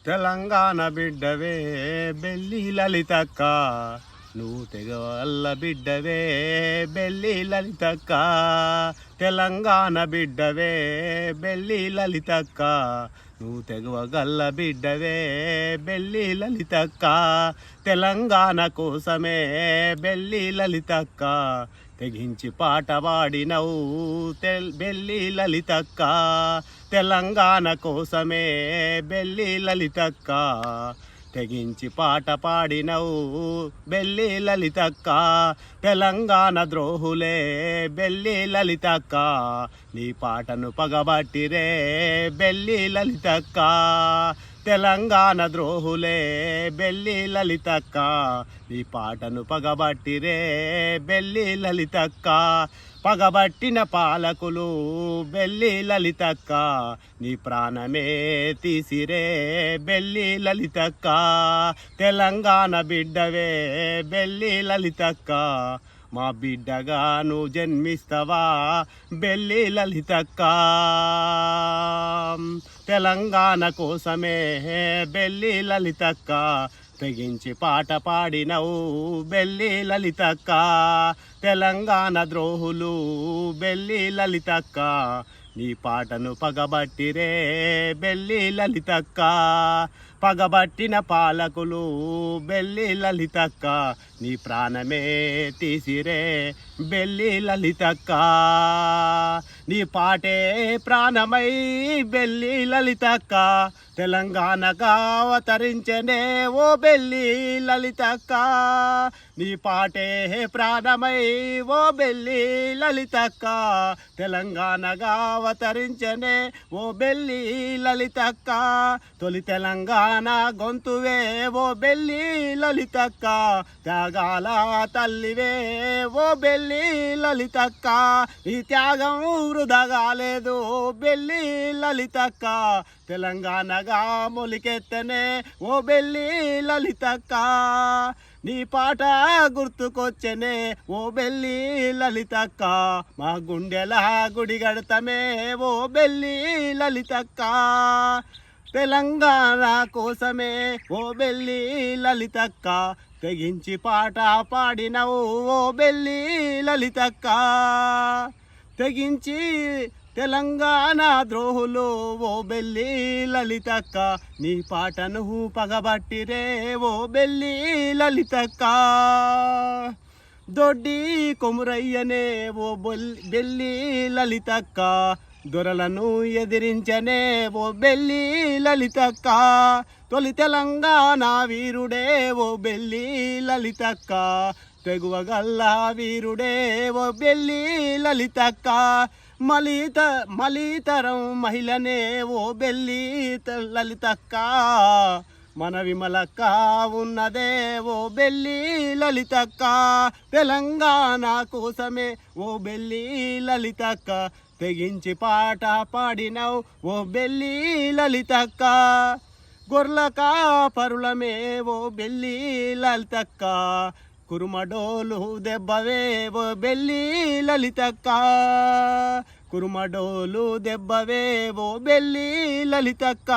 Telangana బిడ్డవే belly లలితక్క, నువ్వు తెగవల్ల బిడ్డవే belly లలితక్క. Telangana బిడ్డవే belly లలితక్క, నువ్వు తెగవగల్ల బిడ్డవే belly లలితక్క. Telangana కోసమే బెల్లి లలితక్క, తెగించి పాట పాడినవు బెల్లి లలితక్క. తెలంగాణ కోసమే బెల్లి లలితక్క, తెగించి పాట పాడినవు బెల్లి లలితక్క. తెలంగాణ ద్రోహులే బెల్లి లలితక్క, నీ పాటను పగబట్టిరే బెల్లి లలితక్క. తెలంగాణ ద్రోహులే బెల్లి లలితక్క, నీ పాటను పగబట్టిరే బెల్లి లలితక్క. పగబట్టిన పాలకులు బెల్లి లలితక్క, నీ ప్రాణమే తీసిరే బెల్లి లలితక్క. తెలంగాణ బిడ్డవే బెల్లి లలితక్క, మా బిడ్డగా నువ్వు జన్మిస్తావా బెల్లి లలితక్క. తెలంగాణ కోసమే బెల్లి లలితక్క, తెగించి పాట పాడినవు బెల్లి లలితక్క. తెలంగాణ ద్రోహులు బెల్లి లలితక్క, నీ పాటను పగబట్టిరే బెల్లి లలితక్క. పగబట్టిన పాలకులు బెల్లి లలితక్క, నీ ప్రాణమే తీసిరే బెల్లి లలితక్క. నీ పాటే ప్రాణమై బెల్లి లలితక్క, తెలంగాణగా అవతరించనే ఓ బెల్లి లలితక్క. నీ పాటే ప్రాణమై ఓ బెల్లి లలితక్క, తెలంగాణగా అవతరించనే ఓ బెల్లి లలితక్క. తొలి తెలంగాణ గొంతువే ఓ బెల్లి లలితక్క, త్యాగాల తల్లివే ఓ బెల్లి లలితక్క. ఈ త్యాగం వృధా కాలేదు బెల్లి లలితక్క, తెలంగాణగా మొలికెత్తనే ఓ బెల్లి లలితక్క. నీ పాట గుర్తుకొచ్చనే ఓ బెల్లి లలితక్క, మా గుండెల గుడి గడతమే ఓ బెల్లి లలితక్క. తెలంగాణ కోసమే ఓ బెల్లి లలితక్క, తెగించి పాట పాడినవు ఓ బెల్లి లలితక్క. తెగించి తెలంగాణ ద్రోహులు ఓ బెల్లి లలితక్క, నీ పాటను పగబట్టిరే ఓ బెల్లి లలితక్క. దొడ్డి కొమురయ్యనే ఓ బెల్లి లలితక్క, దొరలను ఎదిరించనే ఓ బెల్లి లలితక్క. తొలి తెలంగాణ వీరుడే ఓ బెల్లి లలితక్క, తెగువగల్ల వీరుడే ఓ బెల్లి లలితక్క. మలితరం మహిళనే ఓ బెల్లి లలితక్క, మన విమలక్క ఉన్నదే ఓ బెల్లి లలితక్క. తెలంగాణ కోసమే ఓ బెల్లి లలితక్క, తెగించి పాట పాడినవు ఓ బెల్లి లలితక్క. గొర్లక పరులమే ఓ బెల్లి లలితక్క, కురుమడోలు దెబ్బవే ఓ బెల్లి లలితక్క. కురుమడోలు దెబ్బవే ఓ బెల్లి లలితక్క.